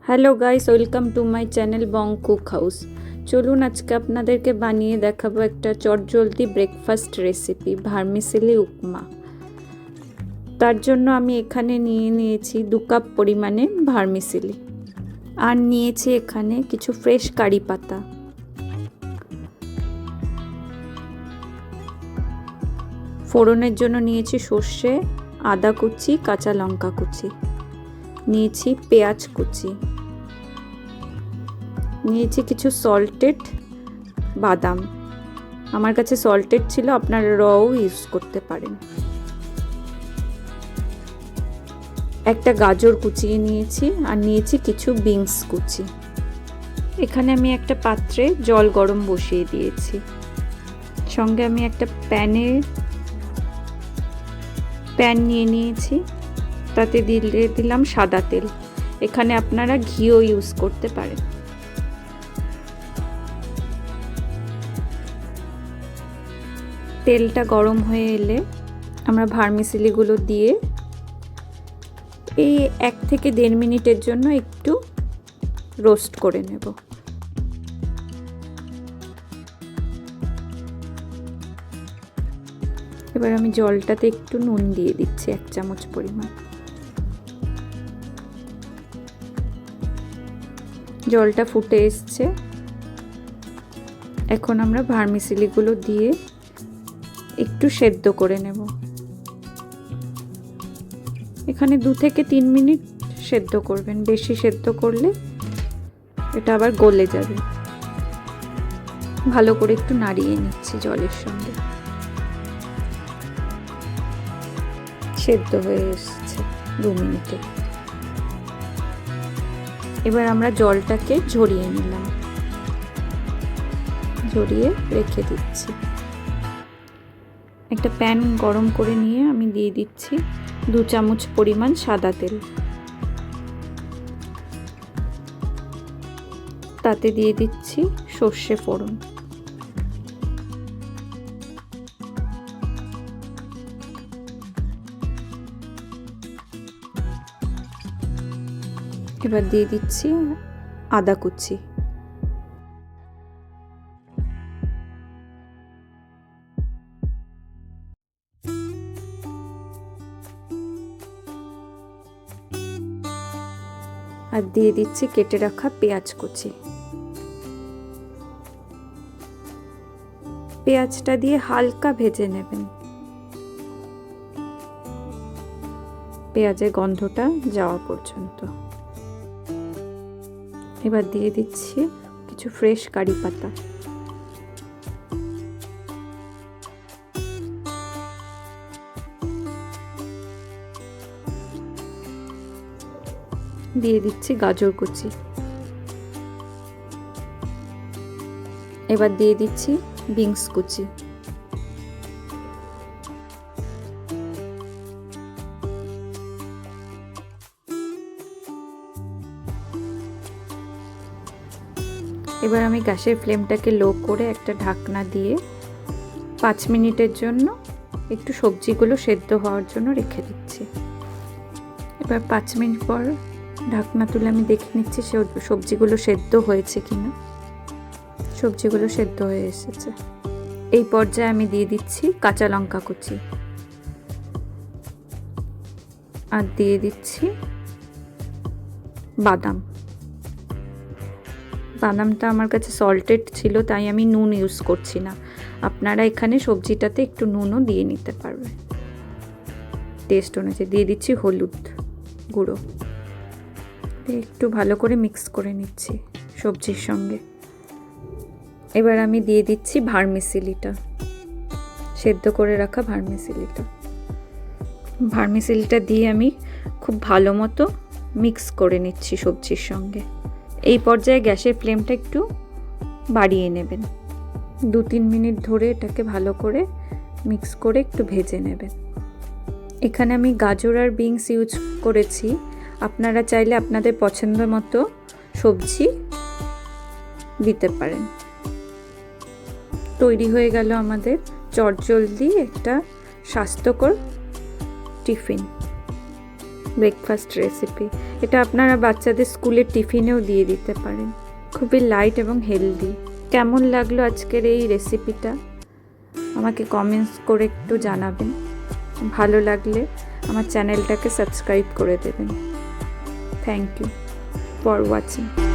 Hello guys, welcome to my channel Bong cook house. চলুন আজকে আপনাদেরকে বানিয়ে দেখাবো একটা চটজলদি ব্রেকফাস্ট রেসিপি, ভার্মিসেলি উপমা। তার জন্য আমি এখানে নিয়েছি 2 কাপ পরিমাণে ভার্মিসেলি, আর নিয়েছি এখানে কিছু ফ্রেশ কারি পাতা। ফোড়নের জন্য নিয়েছি সর্ষে, আদা কুচি, কাঁচা লঙ্কা কুচি, নিয়েছি পেঁয়াজ কুচি, নিয়েছি কিছু সল্টেড বাদাম। আমার কাছে সল্টেড ছিল, আপনারা রও ইউজ করতে পারেন। একটা গাজর কুচিয়ে নিয়েছি, আর নিয়েছি কিছু বিনস কুচি। এখানে আমি একটা পাত্রে জল গরম বসিয়ে দিয়েছি। সঙ্গে আমি একটা প্যান নিয়ে নিয়েছি, তাতে দিলাম সাদা তেল। এখানে আপনারা ঘিও ইউজ করতে পারেন। তেলটা গরম হয়ে এলে আমরা ভার্মিসেলিগুলো দিয়ে এই 1 থেকে 1.5 মিনিটের জন্য একটু রোস্ট করে নেব। এবার আমি জলটাতে একটু নুন দিয়ে দিচ্ছি, 1 চামচ পরিমাণ। জলটা ফুটে এসছে, এখন আমরা ভার্মিসেলিগুলো দিয়ে একটু সেদ্ধ করে নেব। এখানে 2 থেকে 3 মিনিট সেদ্ধ করবেন, বেশি সেদ্ধ করলে এটা আবার গলে যাবে। ভালো করে একটু নাড়িয়ে নিচ্ছি জলের সঙ্গে। সেদ্ধ হয়ে এসেছে 2 মিনিটে। এবার আমরা জলটাকে ঝরিয়ে নিলাম, ঝরিয়ে রেখে দিচ্ছি। একটা প্যান গরম করে নিয়ে আমি দিয়ে দিচ্ছি 2 চামচ পরিমাণ সাদা তেল। তাতে দিয়ে দিচ্ছি সর্ষে ফোড়ন। এবার দিয়ে দিচ্ছি আদা কুচি। আর দিয়ে দিচ্ছি কেটে রাখা পেঁয়াজ কুচি। পেঁয়াজটা দিয়ে হালকা ভেজে নেবেন, পেঁয়াজের গন্ধটা যাওয়া পর্যন্ত। এবার দিয়ে দিচ্ছি কিছু ফ্রেশ কারি পাতা। দিয়ে দিচ্ছি গাজর কুচি। এবার দিয়ে দিচ্ছি বিনস কুচি। এবার আমি গ্যাসের ফ্লেমটাকে লো করে একটা ঢাকনা দিয়ে 5 মিনিটের জন্য একটু সবজিগুলো সেদ্ধ হওয়ার জন্য রেখে দিচ্ছি। এবার 5 মিনিট পর ঢাকনা তুলে আমি দেখে নিচ্ছি সবজিগুলো সেদ্ধ হয়েছে কিনা। সবজিগুলো সেদ্ধ হয়ে এসেছে। এই পর্যায়ে আমি দিয়ে দিচ্ছি কাঁচা লঙ্কা কুচি, আর দিয়ে দিচ্ছি বাদাম। বাদামটা আমার কাছে সল্টেড ছিল, তাই আমি নুন ইউজ করছি না। আপনারা এখানে সবজিটাতে একটু নুনও দিয়ে নিতে পারবেন টেস্ট অনুযায়ী। দিয়ে দিচ্ছি হলুদ গুঁড়ো। একটু ভালো করে মিক্স করে নিচ্ছি সবজির সঙ্গে। এবার আমি দিয়ে দিচ্ছি ভার্মিসেলিটা, সেদ্ধ করে রাখা ভার্মিসেলিটা দিয়ে আমি খুব ভালো মতো মিক্স করে নিচ্ছি সবজির সঙ্গে। এই পর্যায়ে গ্যাসের ফ্লেমটা একটু বাড়িয়ে নেবেন। 2-3 মিনিট ধরে এটাকে ভালো করে মিক্স করে একটু ভেজে নেবেন। এখানে আমি গাজর আর বিনস ইউজ করেছি, আপনারা চাইলে আপনাদের পছন্দ মতো সবজি দিতে পারেন। তৈরি হয়ে গেল আমাদের চটজলদি একটা স্বাস্থ্যকর টিফিন। Breakfast recipe. এটা আপনারা বাচ্চাদের স্কুলের টিফিনেও দিয়ে দিতে পারেন। খুবই লাইট এবং হেলদি। কেমন লাগলো আজকের এই রেসিপিটা আমাকে কমেন্টস করে একটু জানাবেন। ভালো লাগলে আমার চ্যানেলটাকে সাবস্ক্রাইব করে দেবেন। Thank you for watching.